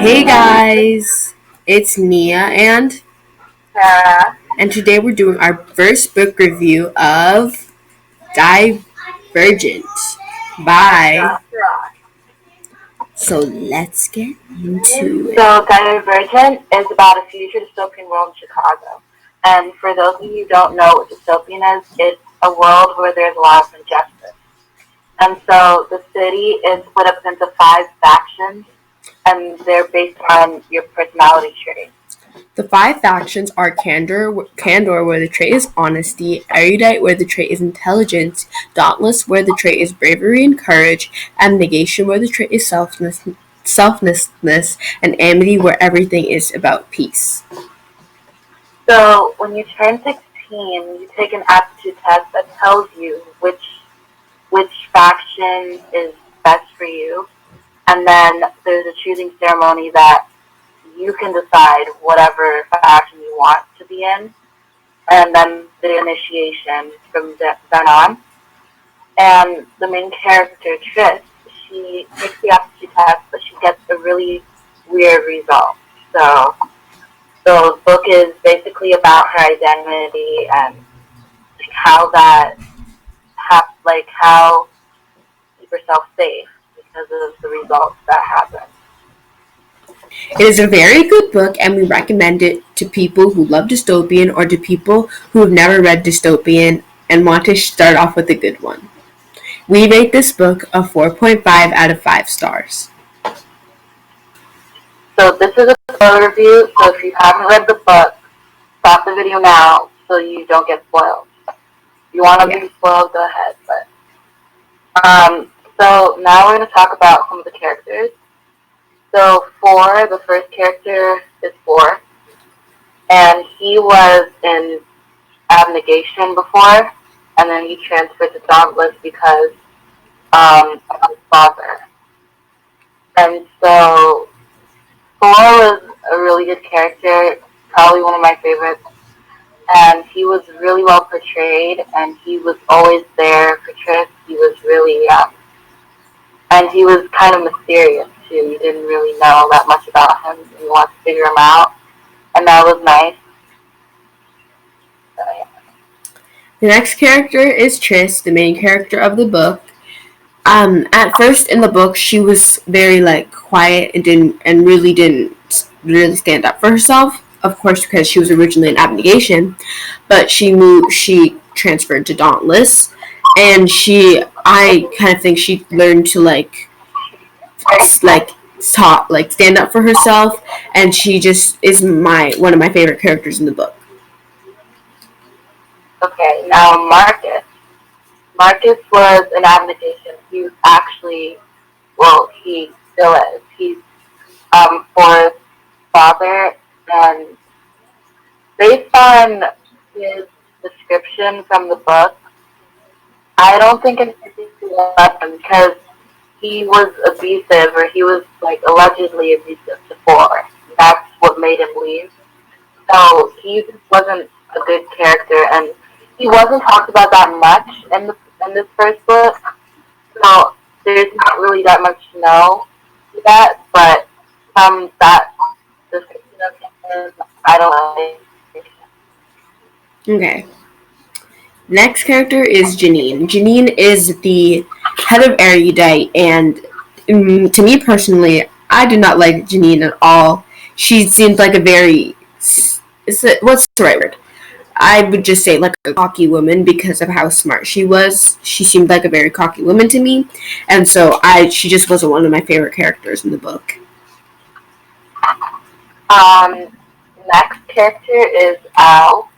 Hey guys, it's Nia Kera. and today we're doing our first book review of Divergent by. Veronica Roth. So let's get into it. So, Divergent is about a future dystopian world in Chicago. And for those of you who don't know what dystopian is, it's a world where there's a lot of injustice. And so the city is split up into 5 factions, and they're based on your personality trait. The 5 factions are candor, where the trait is honesty; erudite, where the trait is intelligence; dauntless, where the trait is bravery and courage; abnegation, where the trait is selflessness; and amity, where everything is about peace. So when you turn 16, you take an aptitude test that tells you which faction is best for you. And then there's a choosing ceremony that you can decide whatever faction you want to be in. And then the initiation from then on. And the main character, Trish, she takes the aptitude test, but she gets a really weird result. So the book is basically about her identity and like how to keep herself safe because of the results that happen. It is a very good book, and we recommend it to people who love dystopian or to people who have never read dystopian and want to start off with a good one. We rate this book a 4.5 out of 5 stars. So this is a spoiler review, so if you haven't read the book, stop the video now so you don't get spoiled. If you want to be spoiled, go ahead. So now we're going to talk about some of the characters. So the first character is Four, and he was in abnegation before, and then he transferred to Dauntless because of his father. And so Four was a really good character, probably one of my favorites, and he was really well portrayed, and he was always there for Trish. He was really, and he was kind of mysterious too. You didn't really know that much about him. You wanted to figure him out, and that was nice. So, yeah. The next character is Tris, the main character of the book. At first in the book, she was very quiet and really didn't really stand up for herself. Of course, because she was originally in abnegation, but she transferred to Dauntless, and I kind of think she learned to stand up for herself, and she just is one of my favorite characters in the book. Okay, now Marcus. Marcus was an abnegation. He was actually, well, he still is. He's Forrest's father, and based on his description from the book, I don't think anything left him because he was abusive, or he was allegedly abusive before. That's what made him leave. So he just wasn't a good character, and he wasn't talked about that much in this first book. So there's not really that much to know to that, but from that description of him, I don't like. Okay. Next character is Janine. Janine is the head of Erudite, and to me personally, I do not like Janine at all. She seems like a very, what's the right word? I would just say like a cocky woman because of how smart she was. She seemed like a very cocky woman to me, and so she just wasn't one of my favorite characters in the book. Um, Next character is Al.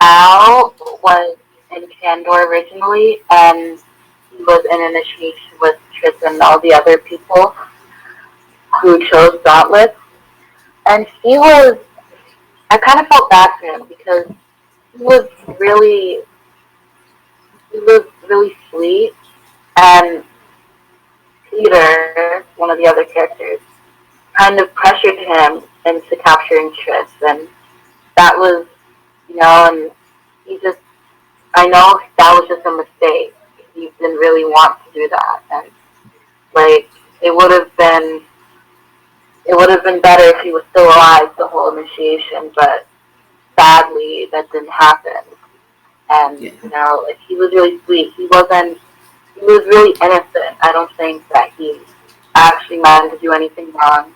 Al was in Candor originally, and he was in initiation with Tris and all the other people who chose Dauntless. And I kind of felt bad for him because he was really, he was really sweet. And Peter, one of the other characters, kind of pressured him into capturing Tris. And that was, and he just, I know that was just a mistake. He didn't really want to do that. And, it would have been it would have been better if he was still alive the whole initiation, but sadly that didn't happen. And Yeah. like he was really sweet. He was really innocent. I don't think that he actually meant to do anything wrong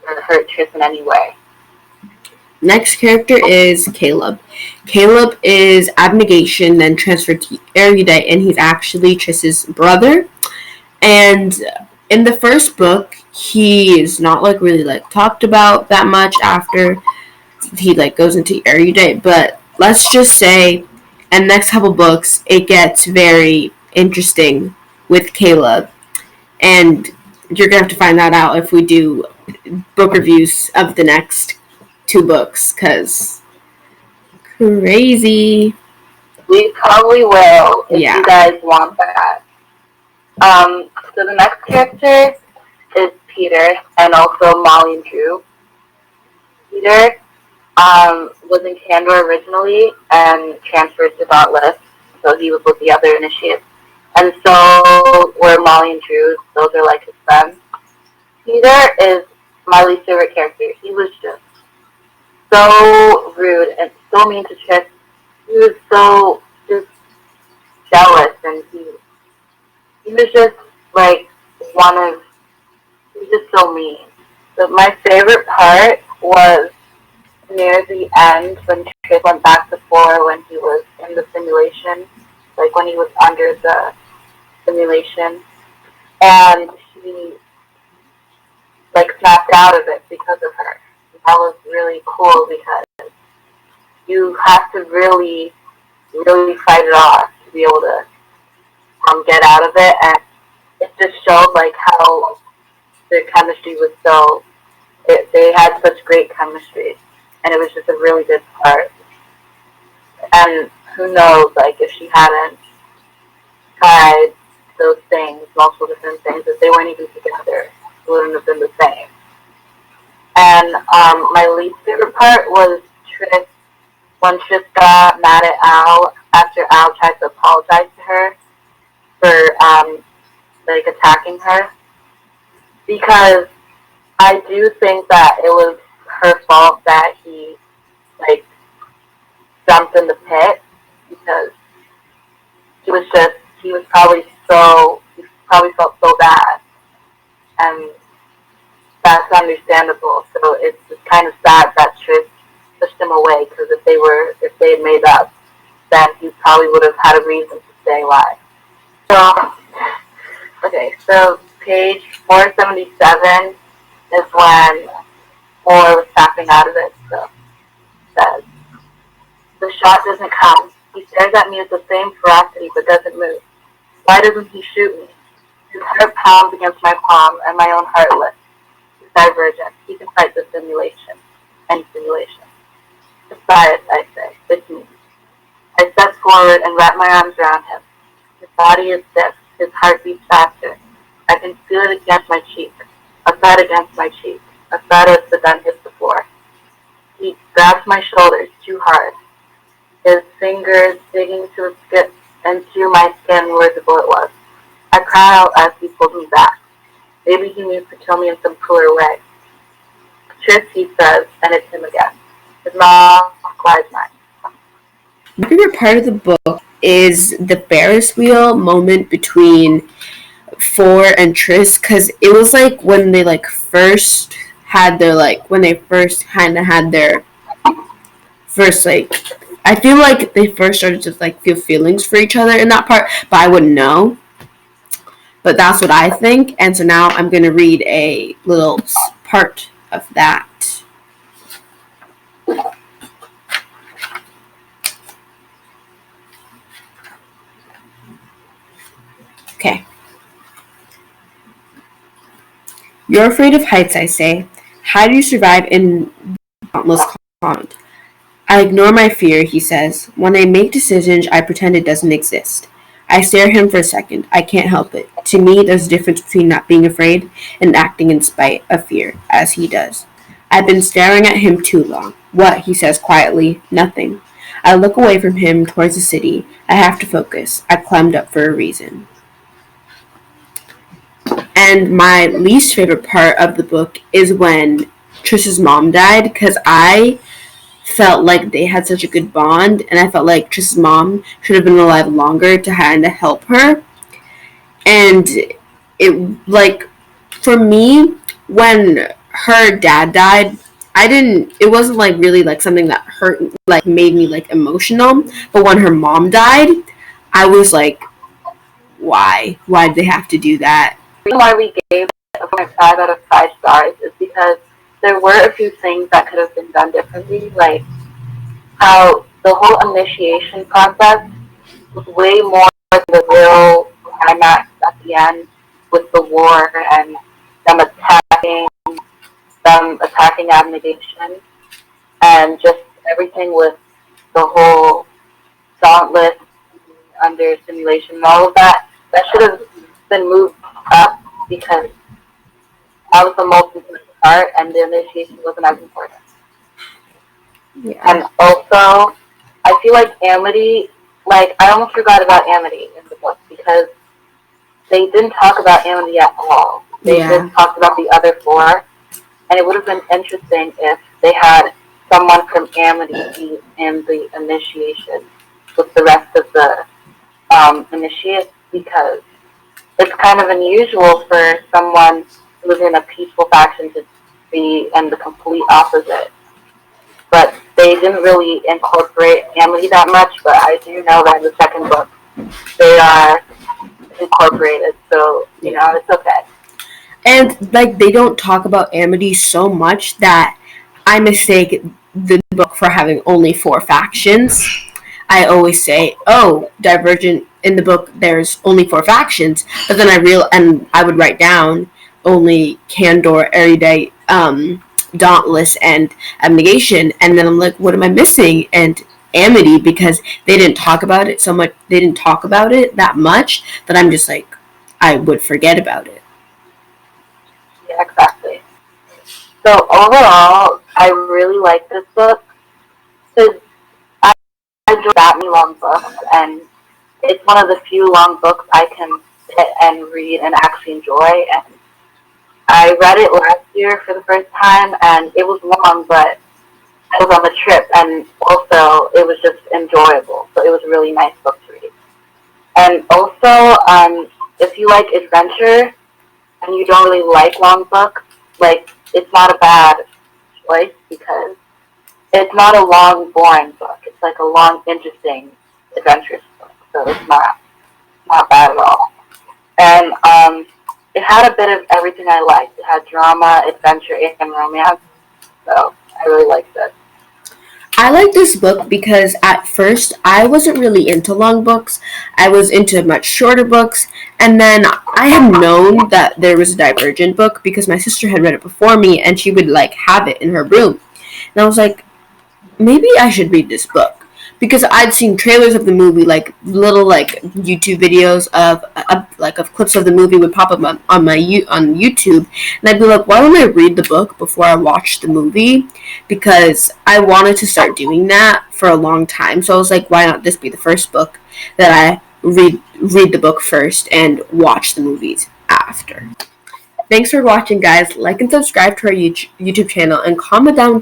or hurt Tris in any way. Next character is Caleb. Caleb is abnegation, then transferred to erudite, and he's actually Triss's brother. And in the first book, he is not like really like talked about that much after he like goes into erudite. But let's just say, in the next couple books, it gets very interesting with Caleb, and you're gonna have to find that out if we do book reviews of the next two books, because crazy. We probably will if Yeah. you guys want that. So the next character is Peter and also Molly and Drew. Peter was in Candor originally and transferred to Dauntless, so he was with the other initiates. And so were Molly and Drew, those are like his friends. Peter is my least favorite character. He was just so rude and so mean to Trish. He was so just jealous, and he was just like one of he was just so mean. But my favorite part was near the end when Trish went back to 4 when he was in the simulation, like when he was under the simulation, and he like snapped out of it because of her. That was really cool because you have to really, really fight it off to be able to get out of it, and it just showed like how their chemistry was so. They had such great chemistry, and it was just a really good part. And who knows, like if she hadn't tried those things, multiple different things, if they weren't even together, it wouldn't have been the same. And my least favorite part was Trish when Trish got mad at Al after Al tried to apologize to her for like attacking her, because I do think that it was her fault that he like jumped in the pit, because he probably felt so bad, and that's understandable. So it's just kind of sad that Trish pushed him away, because if they had made up, then he probably would have had a reason to stay alive. So okay, so page 477 is when Moore was tapping out of it. So it says, "The shot doesn't come. He stares at me with the same ferocity but doesn't move. Why doesn't he shoot me? His heart pounds against my palm and my own heart lifts. He's Divergent. He can fight the simulation. Any simulation. Besides, I say, it's me. I step forward and wrap my arms around him. His body is stiff. His heart beats faster. I can feel it against my cheek. A thud against my cheek. A thud as the gun hits the floor. He grabs my shoulders too hard. His fingers digging into my skin where the bullet was. I cry out as he pulled me back. Maybe he means to kill me in some crueler way. Trish, he says, and it's him again. His mouth glides mine. My favorite part of the book is the Ferris wheel moment between 4 and Triss, because it was like when they like first had their first like, I feel like they first started to like feel feelings for each other in that part, but I wouldn't know. But that's what I think, and so now I'm going to read a little part of that. Okay. You're afraid of heights, I say. How do you survive in dauntless pond? I ignore my fear, he says. When I make decisions, I pretend it doesn't exist. I stare at him for a second. I can't help it. To me, there's a difference between not being afraid and acting in spite of fear, as he does. I've been staring at him too long. What? He says quietly. Nothing. I look away from him towards the city. I have to focus. I climbed up for a reason. And my least favorite part of the book is when Trish's mom died, because I felt like they had such a good bond, and I felt like Trish's mom should have been alive longer to kind of help her. And it, like, for me, when her dad died, I didn't. It wasn't like really like something that hurt, like made me like emotional. But when her mom died, I was like, why? Why did they have to do that? The reason why we gave it a 4.5 out of 5 stars is because there were a few things that could have been done differently, like how the whole initiation process was way more than the real climax at the end with the war and them attacking abnegation, and just everything with the whole dauntless under simulation and all of that. That should have been moved up because that was the most important part, and the initiation wasn't as important. Yeah. And also, I feel like Amity, like, I almost forgot about Amity in the book because they didn't talk about Amity at all. They just talked about the other 4, and it would have been interesting if they had someone from Amity be in the initiation with the rest of the initiates, because it's kind of unusual for someone who's in a peaceful faction to be in the complete opposite. But they didn't really incorporate Amity that much, but I do know that in the second book they are incorporated, so, you know, it's okay. And, like, they don't talk about Amity so much that I mistake the book for having only 4 factions. I always say, oh, Divergent, in the book there's only 4 factions, but then I would write down only Candor, Erudite, Dauntless, and Abnegation, and then I'm like, what am I missing? And Amity, because they didn't talk about it so much, they didn't talk about it that much, that I'm just like, I would forget about it. Yeah, exactly. So overall, I really like this book because I enjoy that many long books, and it's one of the few long books I can sit and read and actually enjoy. And I read it last year for the first time, and it was long, but I was on the trip, and also it was just enjoyable. So it was a really nice book to read. And also, if you like adventure and you don't really like long books, like, it's not a bad choice because it's not a long, boring book. It's like a long, interesting, adventurous book. So it's not bad at all. And it had a bit of everything I liked. It had drama, adventure, and romance. So I really liked it. I like this book because at first I wasn't really into long books. I was into much shorter books, and then I had known that there was a Divergent book because my sister had read it before me, and she would like have it in her room. And I was like, maybe I should read this book, because I'd seen trailers of the movie, like little like YouTube videos of clips of the movie would pop up on YouTube, and I'd be like, why don't I read the book before I watch the movie? Because I wanted to start doing that for a long time. So I was like, why not this be the first book that I read the book first and watch the movies after. Thanks for watching, guys. Like and subscribe to our YouTube channel, and comment down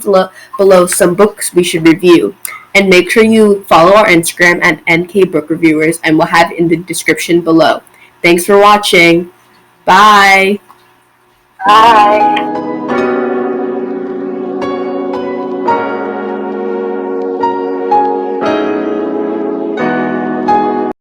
below some books we should review. And make sure you follow our Instagram at NK Book Reviewers, and we'll have it in the description below. Thanks for watching. Bye. Bye.